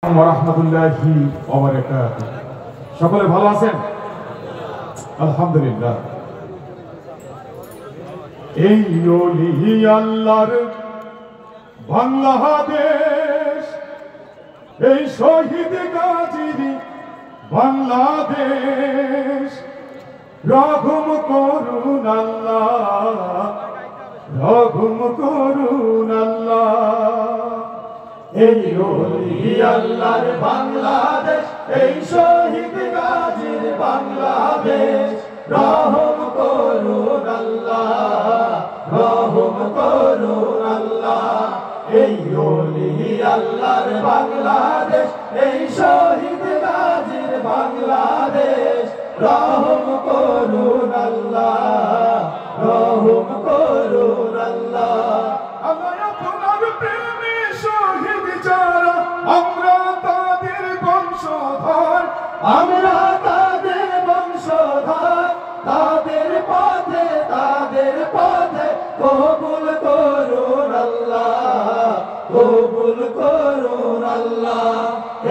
রাহমাতুল্লাহি ওয়া বারাকাতুহু। সকলে ভালো আছেন? আলহামদুলিল্লাহ। এই ওলি আল্লাহর বাংলাদেশ, এই শহীদ গাজীর বাংলাদেশ, রহম করুন আল্লাহ, রহম করুন আল্লাহ। এই ওলি আল্লাহর বাংলাদেশ, এই শহীদ গাজীর বাংলাদেশ, রহম করুন আল্লাহ, রহম করুন আল্লাহ। এই ওলি আল্লাহর বাংলাদেশ, এই শহীদ গাজীর বাংলাদেশ, রহম করুন আল্লাহ, রহম করুন আল্লাহ। আমরা তাদের বংশধর, আমরা তাদের বংশধর, তাদের পথে কবুল করুন আল্লাহ, কবুল করুন আল্লাহ।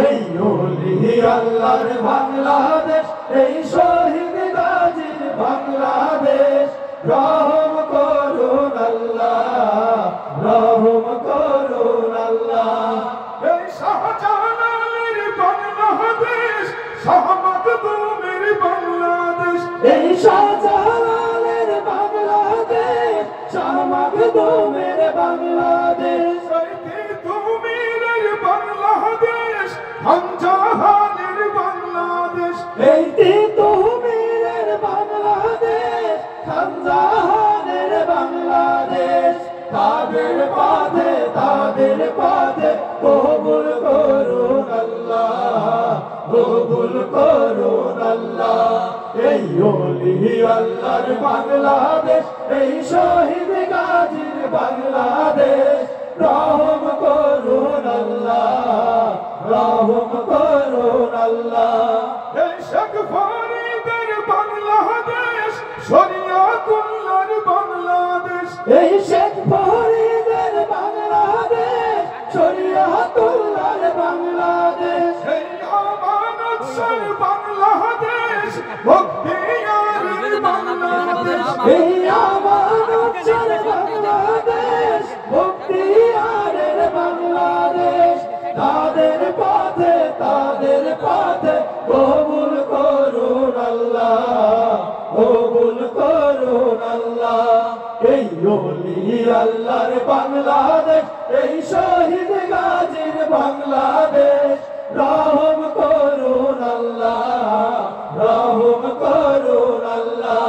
এই ওলি আল্লাহর বাংলাদেশ, এই শহীদ গাজীর বাংলাদেশ, রহম করুন আল্লাহ, রহম করুন আল্লাহ। শাহমাখদুমের বাংলাদেশ, এই শাহজালালের বাংলাদেশ, শাহমাখদুমের বাংলাদেশ, তুমিরের বাংলাদেশ, খানজাহানের বাংলাদেশ, এই তুমিরের বাংলাদেশ, খানজাহানের বাংলাদেশ। তাদের পথে কবুল করুন আল্লাহ, কবুল করুন আল্লাহ। এই ওলি আল্লাহর বাংলাদেশ, এই শহীদ গাজীর বাংলাদেশ, রহম করুন আল্লাহ, রহম করুন আল্লাহ। এই শেখ ফরিদের বাংলাদেশ, শরিয়াতুল্লাহর বাংলাদেশ, এই শেখ ফরিদের বাংলাদেশ, শরিয়াতুল্লাহর বাংলাদেশ, এই আমানত শাহ বাংলাদেশ, বখতিয়ারের বাংলাদেশ, এই আমানত শাহ বাংলাদেশ, বখতিয়ারের বাংলাদেশ। তাদের পথে কবুল করুন আল্লাহ, কবুল করুন আল্লাহ। এই ওলি আল্লাহর বাংলাদেশ, এই শহীদ গাজীর বাংলাদেশ, রহম করুন আল্লাহ, রহম করুন আল্লাহ।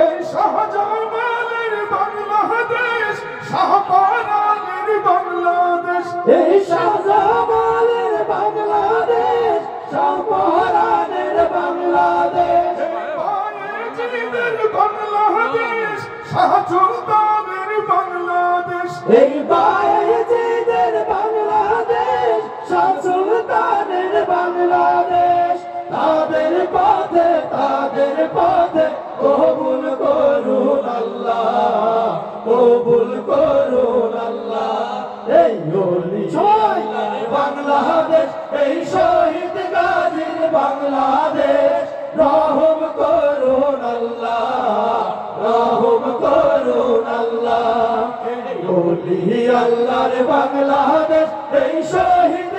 এই শাহজালালের বাংলাদেশ, শাহপরানের বাংলাদেশ, এই শাহজালালের বাংলাদেশ, শাহপরানের বাংলাদেশ, বায়েজিদের বাংলাদেশ, শাহ সুলতানের বাংলাদেশ, এই বায়েজিদের বাংলাদেশ, শাহ সুলতানের বাংলাদেশ। তাদের পথে কবুল করুন আল্লাহ, কবুল করুন আল্লাহ। এই ওলি আল্লাহর বাংলাদেশ, এই শহীদ গাজীর বাংলাদেশ, রহম করুন আল্লাহ, রহম করুন আল্লাহ। এই ওলি আল্লাহর বাংলাদেশ, এই শহীদ